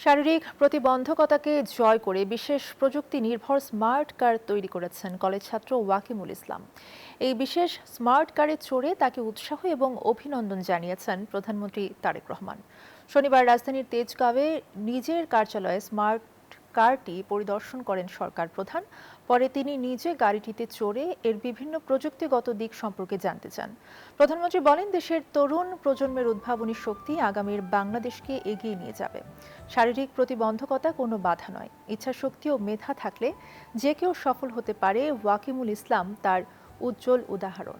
শারীরিক প্রতিবন্ধকতাকে জয় করে বিশেষ প্রযুক্তি নির্ভর স্মার্ট কার তৈরি করেছেন কলেজ ছাত্র ওয়াকিমুল ইসলাম। এই বিশেষ স্মার্ট কারে চড়ে তাকে উৎসাহ এবং অভিনন্দন জানিয়েছেন প্রধানমন্ত্রী তারেক রহমান। শনিবার রাজধানীর তেজগাঁওয়ে নিজের কার্যালয়ে স্মার্ট কারটি পরিদর্শন করেন সরকার প্রধান। পরে তিনি নিজে গাড়িটিতে চড়ে এর বিভিন্ন প্রযুক্তিগত দিক সম্পর্কে জানতে চান। প্রধানমন্ত্রী বলেন, দেশের তরুণ প্রজন্মের উদ্ভাবনী শক্তি আগামীর বাংলাদেশকে এগিয়ে নিয়ে যাবে। শারীরিক প্রতিবন্ধকতা কোনো বাধা নয়, ইচ্ছাশক্তি ও মেধা থাকলে যে কেউ সফল হতে পারে। ওয়াকিমুল ইসলাম তার উজ্জ্বল উদাহরণ।